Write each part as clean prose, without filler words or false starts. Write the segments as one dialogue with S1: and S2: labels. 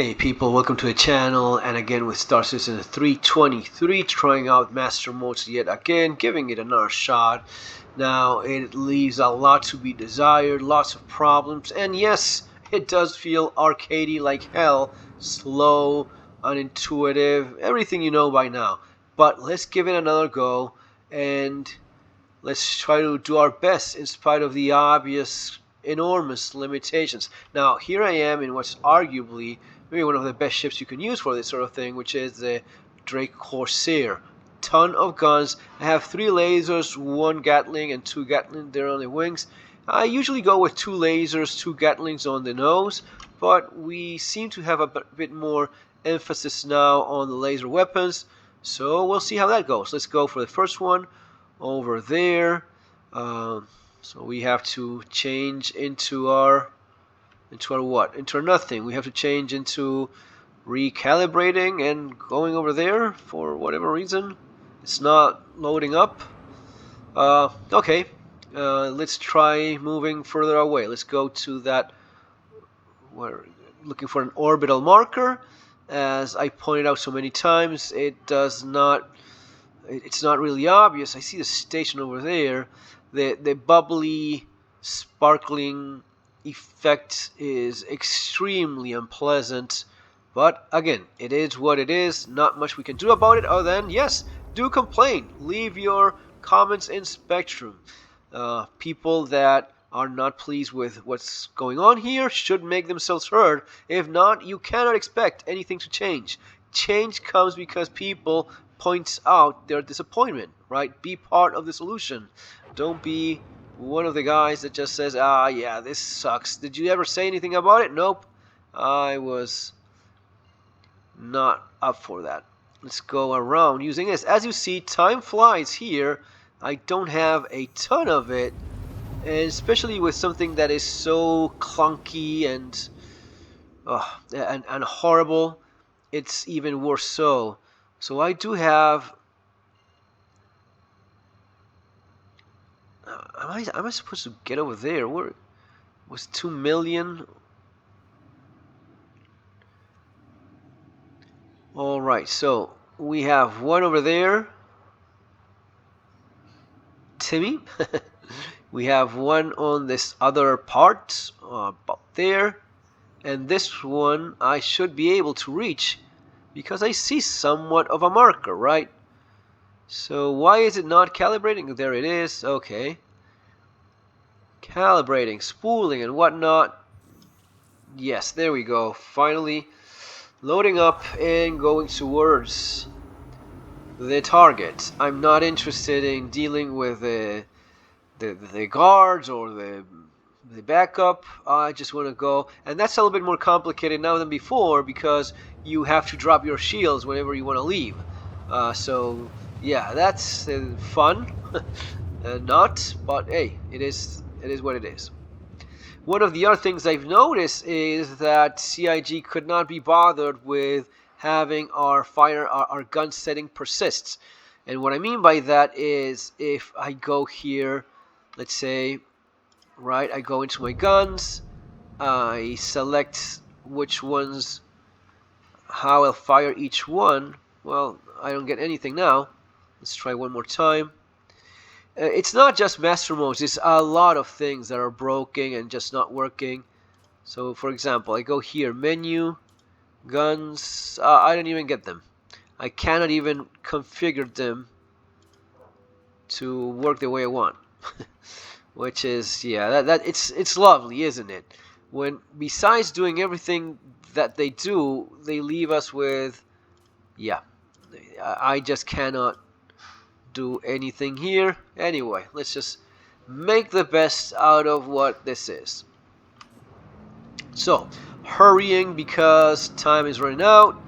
S1: Hey people, welcome to the channel, and again with Star Citizen 323, trying out Master Modes yet again, giving it another shot. Now, it leaves a lot to be desired, lots of problems, and yes, it does feel arcadey like hell, slow, unintuitive, everything you know by now. But let's give it another go, and let's try to do our best in spite of the obvious enormous limitations. Now, here I am in what's arguably maybe one of the best ships you can use for this sort of thing, which is the Drake Corsair. Ton of guns. I have 3 lasers, 1 Gatling, and 2 Gatling there on the wings. I usually go with 2 lasers, 2 Gatlings on the nose, but we seem to have a bit more emphasis now on the laser weapons, so we'll see how that goes. Let's go for the first one over there. So we have to change into our what? Into our nothing. We have to change into recalibrating and going over there for whatever reason. It's not loading up. Okay. Let's try moving further away. Let's go to that. We're looking for an orbital marker. As I pointed out so many times, it's not really obvious. I see the station over there. The bubbly, sparkling effect is extremely unpleasant, but again, it is what it is. Not much we can do about it other than, yes, do complain. Leave your comments in Spectrum. People that are not pleased with what's going on here should make themselves heard. If not, you cannot expect anything to change. Change comes because people points out their disappointment, right? Be part of the solution. Don't be one of the guys that just says, yeah, this sucks. Did you ever say anything about it? Nope. I was not up for that. Let's go around using this. As you see, time flies here. I don't have a ton of it, and especially with something that is so clunky and horrible, it's even worse so. So I do have... Am I supposed to get over there? Where was 2 million? Alright, so we have one over there. Timmy. We have one on this other part, about there. And this one I should be able to reach because I see somewhat of a marker, right? So why is it not calibrating? There it is. Okay. Calibrating, spooling, and whatnot. Yes, there we go. Finally loading up and going towards the target. I'm not interested in dealing with the guards or the backup. I just want to go, and that's a little bit more complicated now than before because you have to drop your shields whenever you want to leave. So yeah, that's fun. Not, but hey, it is what it is. One of the other things I've noticed is that CIG could not be bothered with having our gun setting persists. And what I mean by that is if I go here, let's say, right, I go into my guns, I select which ones, how I'll fire each one. Well, I don't get anything now. Let's try one more time. It's not just master modes, it's a lot of things that are broken and just not working. So for example, I go here, menu, guns, I don't even get them. I cannot even configure them to work the way I want. Which is, yeah, that it's lovely, isn't it? When besides doing everything that they do, they leave us with, yeah, I just cannot do anything here. Anyway, let's just make the best out of what this is. So, hurrying because time is running out.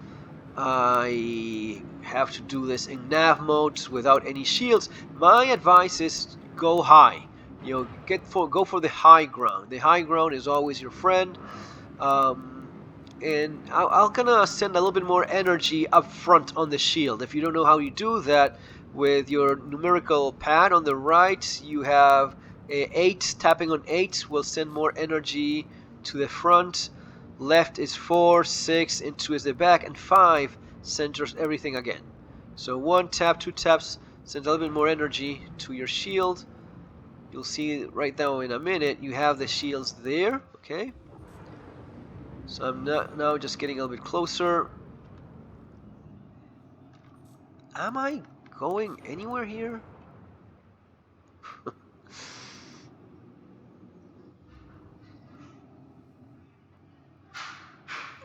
S1: I have to do this in nav modes without any shields. My advice is go high. You know, go for the high ground. The high ground is always your friend. And I'm gonna send a little bit more energy up front on the shield. If you don't know how you do that, with your numerical pad on the right, you have a 8. Tapping on 8 will send more energy to the front. left is 4, 6, and 2 is the back, and 5 centers everything again. So 1 tap, 2 taps sends a little bit more energy to your shield. You'll see right now in a minute you have the shields there. Okay, so I'm now just getting a little bit closer. Am I going anywhere here?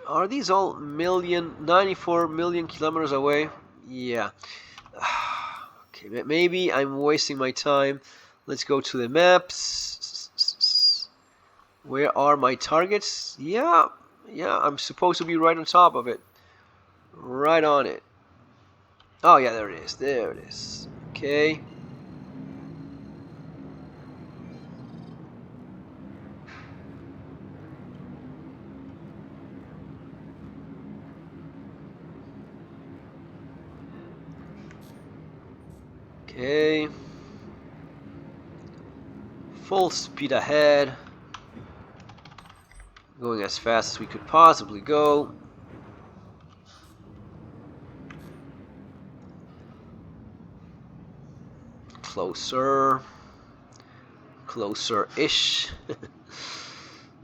S1: Are these all 94 million kilometers away? Yeah. Okay, maybe I'm wasting my time. Let's go to the maps. Where are my targets? Yeah, I'm supposed to be right on top of it. Right on it. Oh yeah, there it is. There it is. Okay. Okay. Full speed ahead. Going as fast as we could possibly go. Closer. Closer-ish.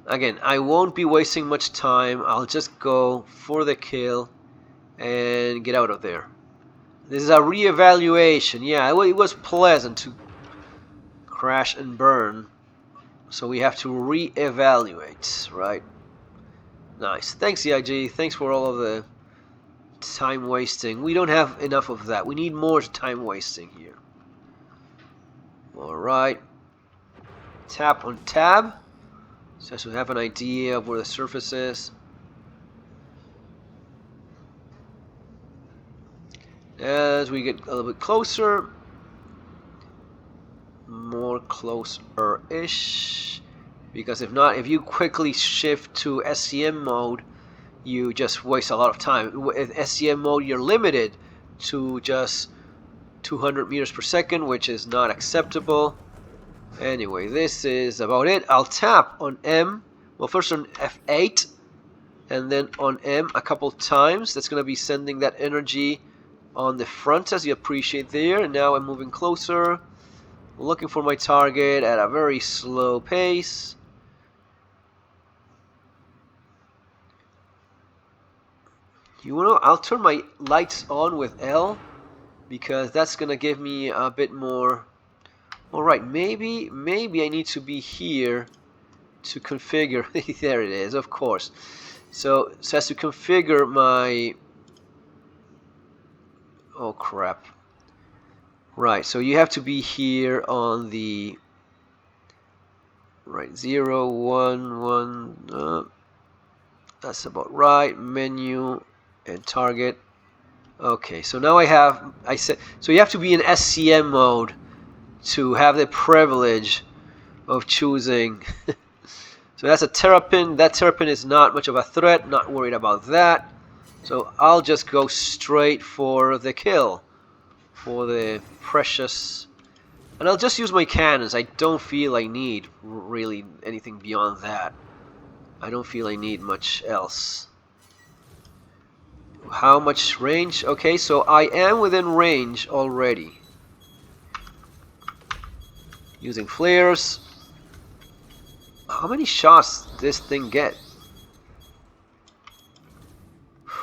S1: Again, I won't be wasting much time. I'll just go for the kill and get out of there. This is a re-evaluation. Yeah, it was pleasant to crash and burn. So we have to re-evaluate, right? Nice. Thanks, EIG. Thanks for all of the time wasting. We don't have enough of that. We need more time wasting here. Alright. Tap on tab. So we have an idea of where the surface is. As we get a little bit closer, more closer-ish, because if not, if you quickly shift to SCM mode, you just waste a lot of time. With SCM mode, you're limited to just 200 meters per second, which is not acceptable. Anyway, this is about it. I'll tap on M, well, first on F8, and then on M a couple times. That's going to be sending that energy on the front, as you appreciate there. And now I'm moving closer, looking for my target at a very slow pace. You know, I'll turn my lights on with L, because that's gonna give me a bit more. Alright, maybe I need to be here to configure. There it is, of course. So it has to configure my. Oh crap. Right, so you have to be here on the right 0, 1, 1. That's about right. Menu and target. Okay, so now I said so you have to be in SCM mode to have the privilege of choosing. So that's a terrapin. That terrapin is not much of a threat. Not worried about that. So I'll just go straight for the kill, for the precious, and I'll just use my cannons. I don't feel I need really anything beyond that. I don't feel I need much else. How much range? Okay, so I am within range already. Using flares. How many shots does this thing get?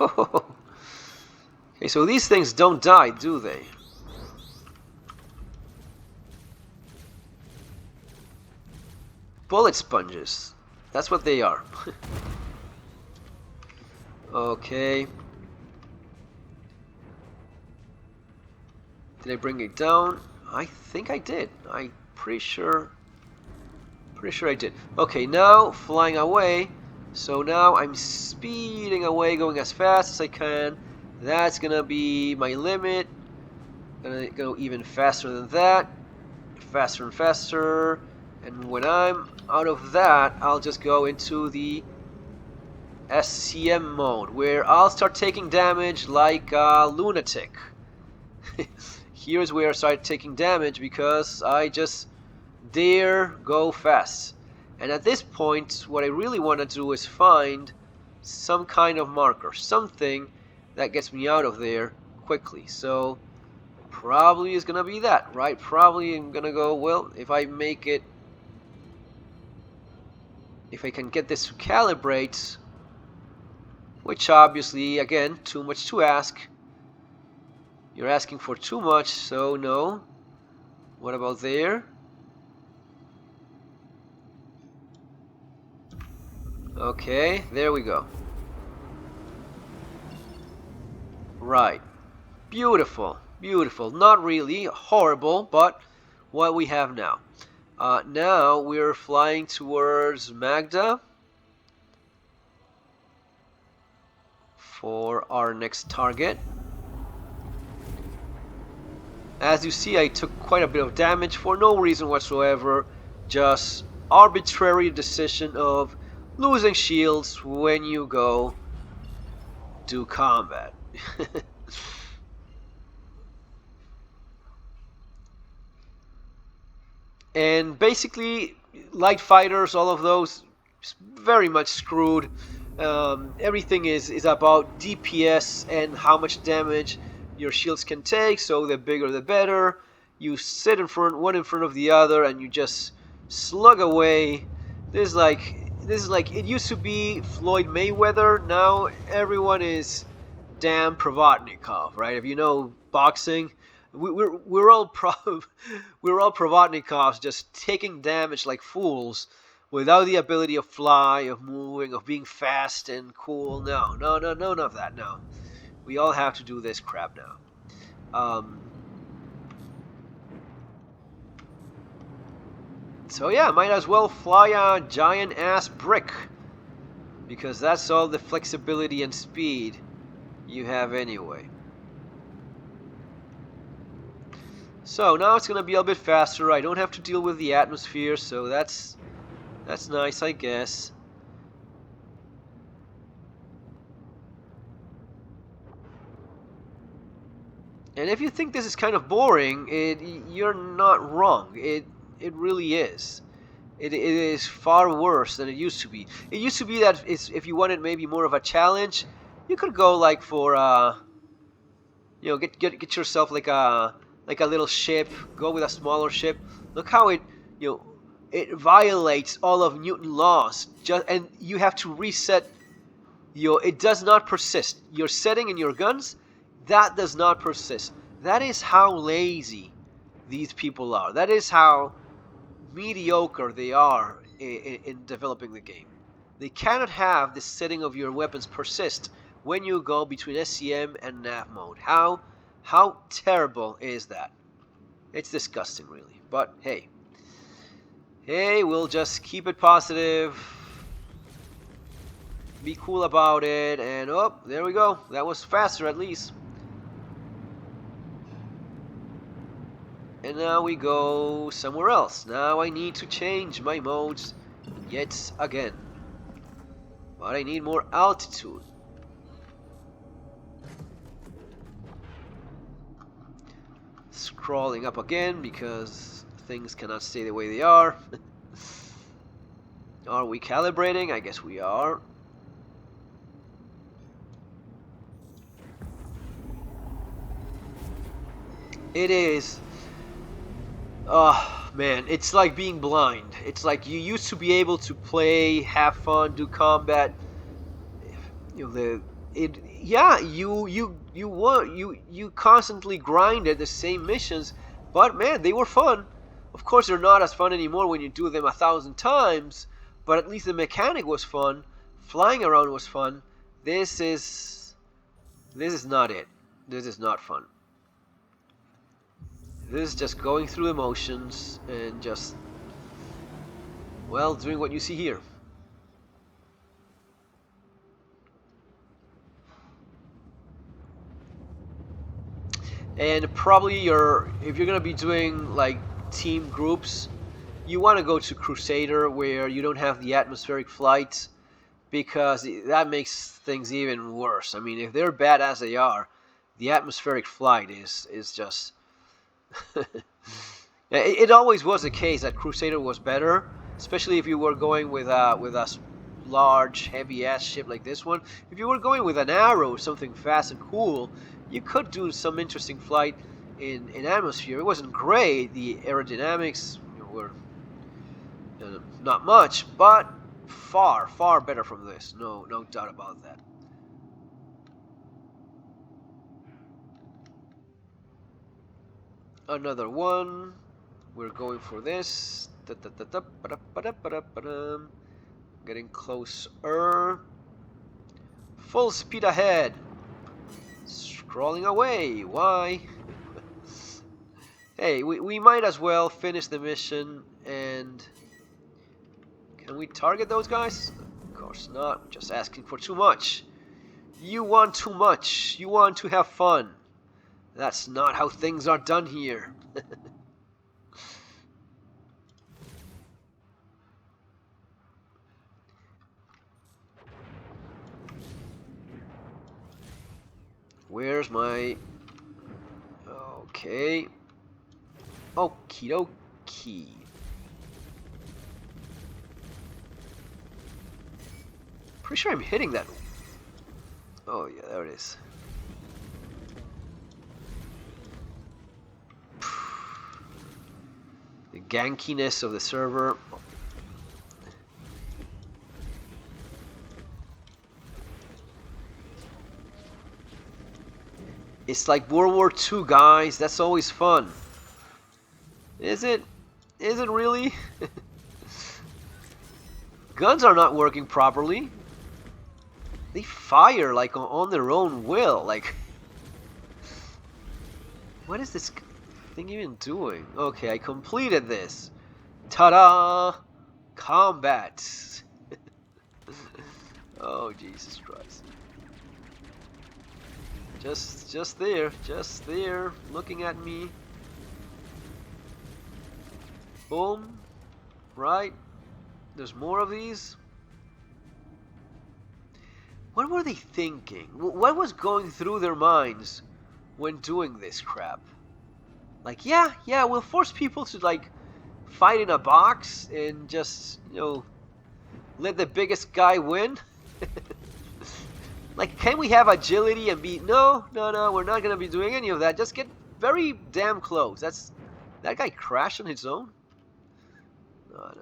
S1: Okay, so these things don't die, do they? Bullet sponges. That's what they are. Okay. Did I bring it down? I think I did. I'm pretty sure I did. Okay, now flying away. So now I'm speeding away, going as fast as I can. That's gonna be my limit. Gonna go even faster than that. Faster and faster. And when I'm out of that, I'll just go into the SCM mode, where I'll start taking damage like a lunatic. Here's where I start taking damage, because I just dare go fast. And at this point, what I really want to do is find some kind of marker, something that gets me out of there quickly. So probably is gonna be that, right? Probably I'm gonna go, well, if I can get this to calibrate, which obviously, again, too much to ask. You're asking for too much, so no. What about there? Okay, there we go. Right. Beautiful, beautiful. Not really horrible, but what we have now. Now we're flying towards Magda for our next target. As you see, I took quite a bit of damage for no reason whatsoever. Just arbitrary decision of losing shields when you go do combat. And basically, light fighters, all of those, very much screwed. Everything is about DPS and how much damage your shields can take, so the bigger the better. You sit in front, one in front of the other, and you just slug away. This is like it used to be Floyd Mayweather. Now everyone is Dan Provodnikov, right? If you know boxing, we're all we're all Provodnikovs, just taking damage like fools, without the ability of fly, of moving, of being fast and cool. No, none of that. No, we all have to do this crap now. So yeah, might as well fly a giant ass brick, because that's all the flexibility and speed you have anyway. So now it's gonna be a bit faster. I don't have to deal with the atmosphere, so that's nice, I guess. And if you think this is kind of boring, you're not wrong. It really is. It is far worse than it used to be. It used to be that if you wanted maybe more of a challenge, you could go like for get yourself like a little ship. Go with a smaller ship. Look how it violates all of Newton laws. And you have to reset. It does not persist. Your setting in your guns, that does not persist. That is how lazy these people are. That is how mediocre they are in developing the game. They cannot have the setting of your weapons persist when you go between SCM and nav mode. How terrible is that? It's disgusting, really. But hey, we'll just keep it positive, be cool about it, and oh, there we go. That was faster at least. And now we go somewhere else. Now I need to change my modes yet again. But I need more altitude. Scrolling up again because things cannot stay the way they are. Are we calibrating? I guess we are. It is. Oh man, it's like being blind. It's like you used to be able to play, have fun, do combat. You constantly grinded the same missions, but man, they were fun. Of course, they're not as fun anymore when you do them 1,000 times, but at least the mechanic was fun. Flying around was fun. This is not it. This is not fun. This is just going through the motions and just, well, doing what you see here. And probably if you're gonna be doing like team groups, you want to go to Crusader where you don't have the atmospheric flight, because that makes things even worse. I mean, if they're bad as they are, the atmospheric flight is just it always was the case that Crusader was better, especially if you were going with a large, heavy-ass ship like this one. If you were going with an arrow or something fast and cool, you could do some interesting flight in atmosphere. It wasn't great. The aerodynamics were not much, but far, far better from this. No doubt about that. Another one. We're going for this. Getting closer. Full speed ahead. Scrolling away. Why? Hey, we might as well finish the mission. And can we target those guys? Of course not. I'm just asking for too much. You want too much. You want to have fun. That's not how things are done here. Where's my... Okay. Okie dokie. Pretty sure I'm hitting that. Oh yeah, there it is. The gankiness of the server. It's like World War II, guys. That's always fun. Is it? Is it really? Guns are not working properly. They fire like on their own will. Like, what is this thing even doing? Okay, I completed this. Ta-da! Combat. Oh, Jesus Christ. Just there, looking at me. Boom. Right. There's more of these. What were they thinking? What was going through their minds when doing this crap? Like, yeah, we'll force people to, like, fight in a box and just, let the biggest guy win? Like, can we have agility and be... No, we're not going to be doing any of that. Just get very damn close. That guy crashed on his own? No.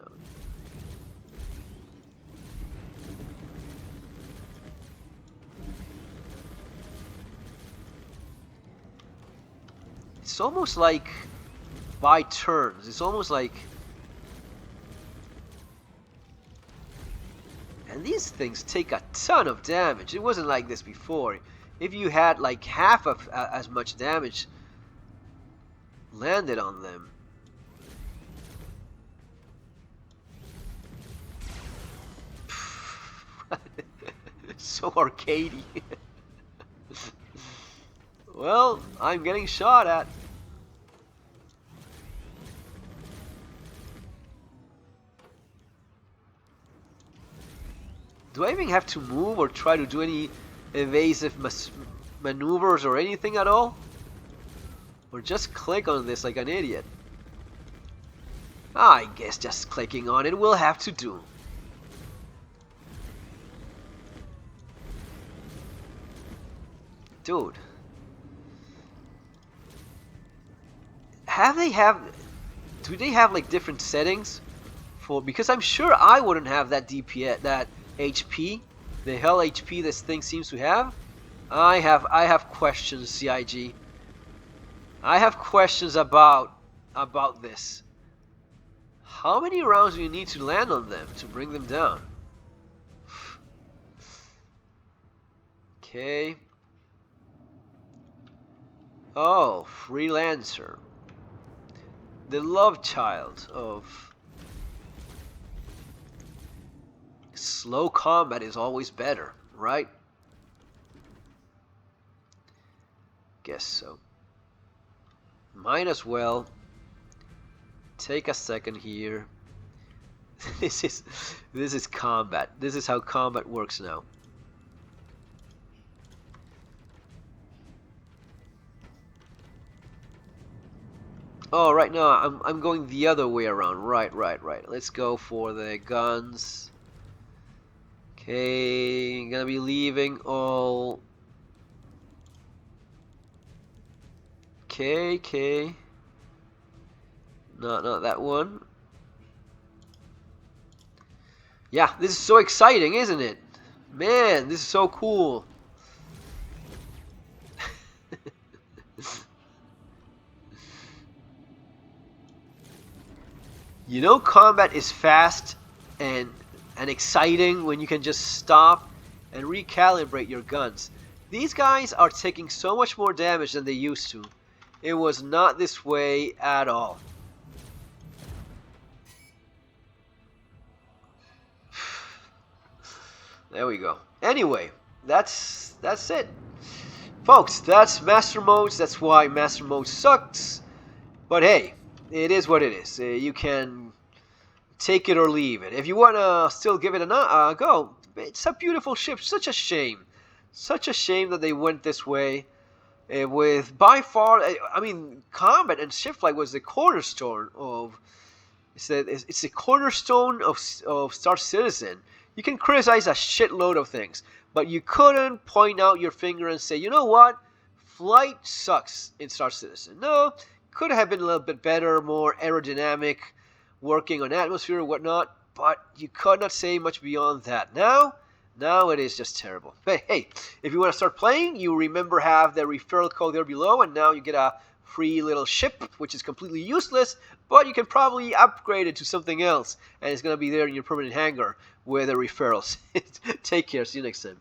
S1: It's almost like by turns. It's almost like... And these things take a ton of damage. It wasn't like this before. If you had like half of as much damage landed on them. So arcadey. Well, I'm getting shot at. Do I even have to move or try to do any evasive maneuvers or anything at all? Or just click on this like an idiot? I guess just clicking on it will have to do. Dude. Do they have like different settings for, because I'm sure I wouldn't have that DPS, that HP, the hell HP this thing seems to have. I have questions, CIG. I have questions about this. How many rounds do you need to land on them to bring them down? Okay. Oh, Freelancer. The love child of... Slow combat is always better, right? Guess so. Might as well take a second here. This is combat. This is how combat works now. Oh, right now I'm going the other way around. Right. Let's go for the guns. Okay, gonna be leaving all. Okay. Not that one. Yeah, this is so exciting, isn't it? Man, this is so cool. You know, combat is fast and exciting when you can just stop and recalibrate your guns. These guys are taking so much more damage than they used to. It was not this way at all. There we go. Anyway, that's it. Folks, that's Master Modes. That's why Master Mode sucks. But hey, it is what it is. You can take it or leave it. If you want to still give it a go, it's a beautiful ship. Such a shame. Such a shame that they went this way. With by far, I mean, combat and ship flight was the cornerstone of. It's the cornerstone of Star Citizen. You can criticize a shitload of things, but you couldn't point out your finger and say, you know what, flight sucks in Star Citizen. No, could have been a little bit better, more aerodynamic, working on atmosphere and whatnot, but you could not say much beyond that. Now it is just terrible. But hey, if you want to start playing, you remember have the referral code there below, and now you get a free little ship, which is completely useless, but you can probably upgrade it to something else, and it's going to be there in your permanent hangar with the referrals. Take care. See you next time.